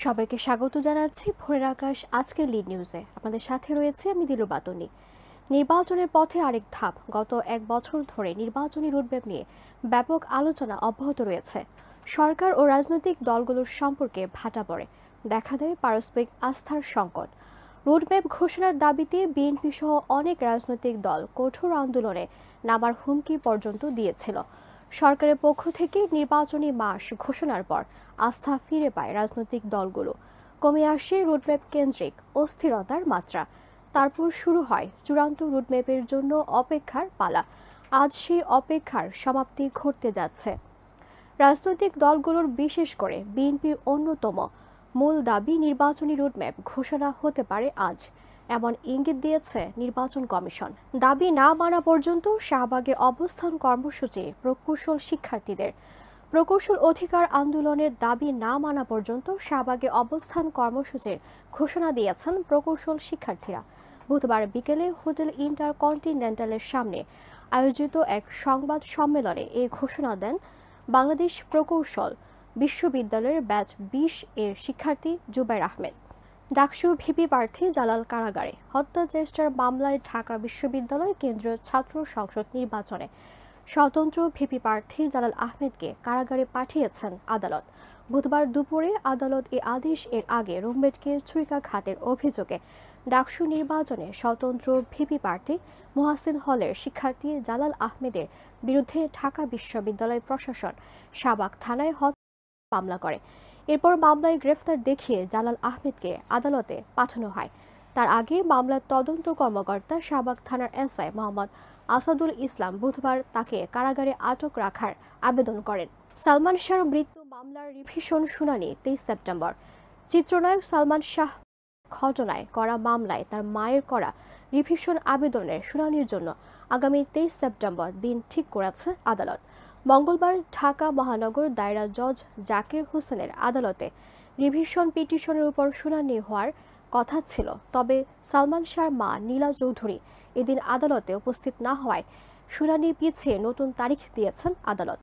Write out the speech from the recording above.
সবাইকে স্বাগত জানাচ্ছি ভোরের আকাশ আজকের লিড নিউজে। আপনাদের সাথে রয়েছে আমি দিলু বাতনি। নির্বাচনের পথে আরেক ধাপ। গত এক বছর ধরে নির্বাচনী রুটম্যাপ নিয়ে ব্যাপক আলোচনা অব্যাহত রয়েছে। সরকার ও রাজনৈতিক দলগুলোর সম্পর্কে ভাটা পড়ে, দেখা দেয় পারস্পরিক আস্থার সংকট। রুটম্যাপ ঘোষণার দাবিতে বিএনপি সহ অনেক রাজনৈতিক দল কঠোর আন্দোলনে নামার হুমকি পর্যন্ত দিয়েছিল। সরকারের পক্ষ থেকে নির্বাচনী মাস ঘোষণার পর আস্থা ফিরে পায় রাজনৈতিক দলগুলো, কমে আসে রুটম্যাপ কেন্দ্রিক অস্থিরতার মাত্রা। তারপর শুরু হয় চূড়ান্ত রুটম্যাপের জন্য অপেক্ষার পালা। আজ সেই অপেক্ষার সমাপ্তি ঘটতে যাচ্ছে। রাজনৈতিক দলগুলোর বিশেষ করে বিএনপির অন্যতম মূল দাবি নির্বাচনী রুটম্যাপ ঘোষণা হতে পারে আজ, এমন ইঙ্গিত দিয়েছে নির্বাচন কমিশন। দাবি না মানা পর্যন্ত শাহবাগে অবস্থান কর্মসূচি প্রকৌশল শিক্ষার্থীদের। প্রকৌশল অধিকার আন্দোলনের দাবি না মানা পর্যন্ত শাহবাগে অবস্থান কর্মসূচির ঘোষণা দিয়েছেন প্রকৌশল শিক্ষার্থীরা। বুধবার বিকেলে হোটেল ইন্টারকন্টিনেন্টালের সামনে আয়োজিত এক সংবাদ সম্মেলনে এই ঘোষণা দেন বাংলাদেশ প্রকৌশল বিশ্ববিদ্যালয়ের ব্যাচ 20 এর শিক্ষার্থী জুবাইর আহমেদ। ডাকসু ভিপি প্রার্থী জালাল কারাগারে, হত্যা চেষ্টার মামলায় ঢাকা বিশ্ববিদ্যালয় কেন্দ্রীয় ছাত্র সংসদ নির্বাচনে স্বতন্ত্র ভিপি প্রার্থী জালাল আহমেদকে কারাগারে পাঠিয়েছেন আদালত। বুধবার দুপুরে আদালত এ আদেশ এর আগে রুমমেটকে ছুরিকাঘাতের অভিযোগে ডাকসু নির্বাচনে স্বতন্ত্র ভিপি প্রার্থী মোহাসিন হলের শিক্ষার্থী জালাল আহমেদের বিরুদ্ধে ঢাকা বিশ্ববিদ্যালয় প্রশাসন শাহবাগ থানায় মামলা করে। এরপর মামলায় গ্রেফতার দেখিয়ে জালাল আহমেদকে আদালতে পাঠানো হয়। তার আগে মামলার তদন্ত কর্মকর্তা শাহবাগ থানার এসআই মোহাম্মদ আসাদুল ইসলাম বুধবার তাকে কারাগারে আটক রাখার আবেদন করেন। সালমান শাহর মৃত্যু মামলার রিভিশন শুনানি 23 সেপ্টেম্বর। চিত্রনায়ক সালমান শাহ ঘটনায় করা মামলায় তার মায়ের করা রিভিশন আবেদনের শুনানির জন্য আগামী 23 সেপ্টেম্বর দিন ঠিক করেছে আদালত। মঙ্গলবার ঢাকা মহানগর দায়রা জজ জাকির হোসেনের আদালতে রিভিশন পিটিশনের উপর শুনানি হওয়ার কথা ছিল, তবে সালমান শাহর মা নীলা চৌধুরী এদিন আদালতে উপস্থিত না হওয়ায় শুনানি পিছিয়ে নতুন তারিখ দিয়েছেন আদালত।